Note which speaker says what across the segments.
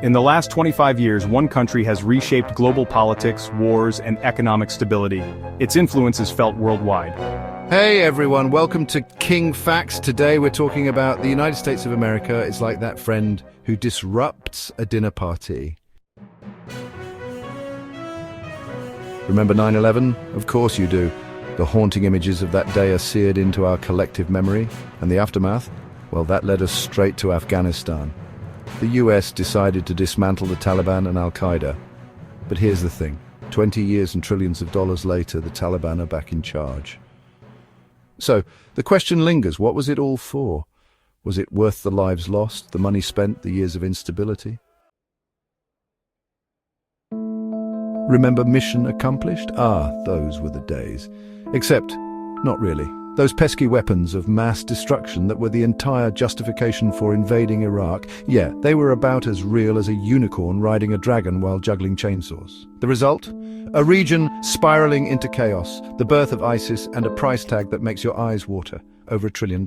Speaker 1: In the last 25 years, one country has reshaped global politics, wars, and economic stability. Its influence is felt worldwide.
Speaker 2: Hey everyone, welcome to King Facts. Today we're talking about the United States of America. It's like that friend who disrupts a dinner party. Remember 9/11? Of course you do. The haunting images of that day are seared into our collective memory. And the aftermath? Well, that led us straight to Afghanistan. The US decided to dismantle the Taliban and Al-Qaeda. But here's the thing. 20 years and trillions of dollars later, the Taliban are back in charge. So, the question lingers, what was it all for? Was it worth the lives lost, the money spent, the years of instability? Remember mission accomplished? Ah, those were the days. Except, not really. Those pesky weapons of mass destruction that were the entire justification for invading Iraq, yeah, they were about as real as a unicorn riding a dragon while juggling chainsaws. The result? A region spiraling into chaos, the birth of ISIS, and a price tag that makes your eyes water, over $1 trillion.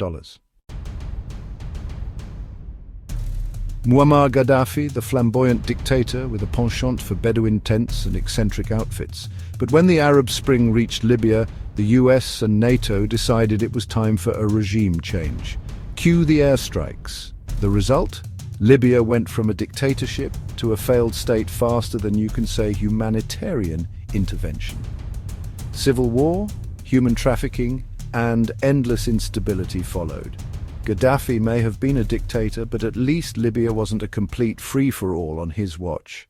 Speaker 2: Muammar Gaddafi, the flamboyant dictator with a penchant for Bedouin tents and eccentric outfits. But when the Arab Spring reached Libya, the US and NATO decided it was time for a regime change. Cue the airstrikes. The result? Libya went from a dictatorship to a failed state faster than you can say humanitarian intervention. Civil war, human trafficking, and endless instability followed. Gaddafi may have been a dictator, but at least Libya wasn't a complete free-for-all on his watch.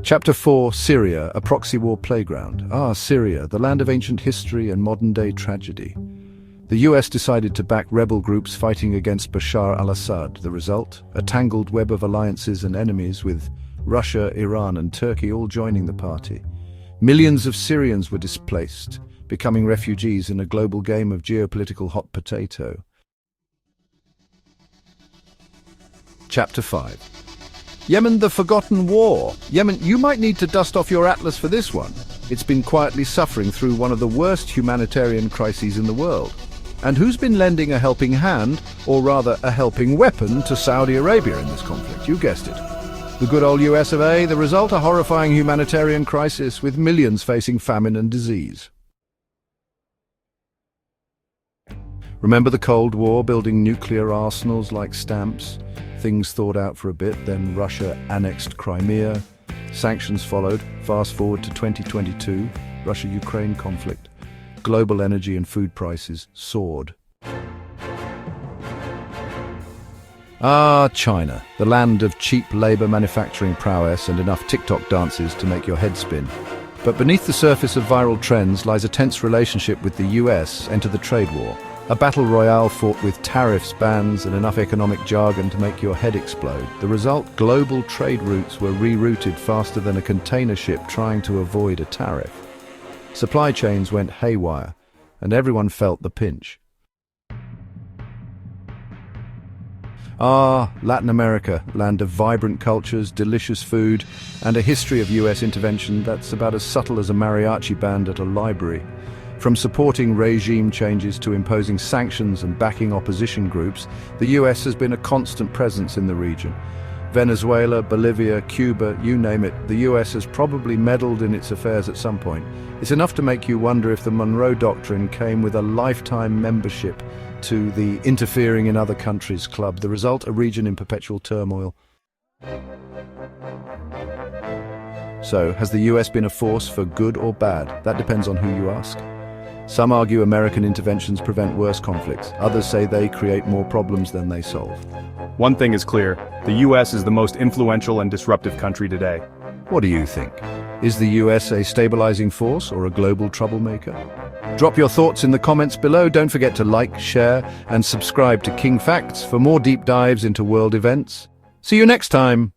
Speaker 2: Chapter 4, Syria, a proxy war playground. Ah, Syria, the land of ancient history and modern-day tragedy. The US decided to back rebel groups fighting against Bashar al-Assad. The result? A tangled web of alliances and enemies with Russia, Iran and Turkey all joining the party. Millions of Syrians were displaced, becoming refugees in a global game of geopolitical hot potato. Chapter 5. Yemen, the Forgotten War. Yemen, you might need to dust off your atlas for this one. It's been quietly suffering through one of the worst humanitarian crises in the world. And who's been lending a helping hand, or rather a helping weapon, to Saudi Arabia in this conflict? You guessed it. The good old US of A, the result a horrifying humanitarian crisis with millions facing famine and disease. Remember the Cold War, building nuclear arsenals like stamps? Things thawed out for a bit, then Russia annexed Crimea. Sanctions followed. Fast forward to 2022, Russia-Ukraine conflict. Global energy and food prices soared. Ah, China, the land of cheap labor manufacturing prowess and enough TikTok dances to make your head spin. But beneath the surface of viral trends lies a tense relationship with the US. Enter the trade war. A battle royale fought with tariffs, bans, and enough economic jargon to make your head explode. The result? Global trade routes were rerouted faster than a container ship trying to avoid a tariff. Supply chains went haywire, and everyone felt the pinch. Ah, Latin America, land of vibrant cultures, delicious food, and a history of US intervention that's about as subtle as a mariachi band at a library. From supporting regime changes to imposing sanctions and backing opposition groups, the US has been a constant presence in the region. Venezuela, Bolivia, Cuba, you name it, the US has probably meddled in its affairs at some point. It's enough to make you wonder if the Monroe Doctrine came with a lifetime membership to the Interfering in Other Countries Club. The result, a region in perpetual turmoil. So, has the US been a force for good or bad? That depends on who you ask. Some argue American interventions prevent worse conflicts. Others say they create more problems than they solve.
Speaker 1: One thing is clear, the US is the most influential and disruptive country today.
Speaker 2: What do you think? Is the US a stabilizing force or a global troublemaker? Drop your thoughts in the comments below. Don't forget to like, share, and subscribe to King Facts for more deep dives into world events. See you next time!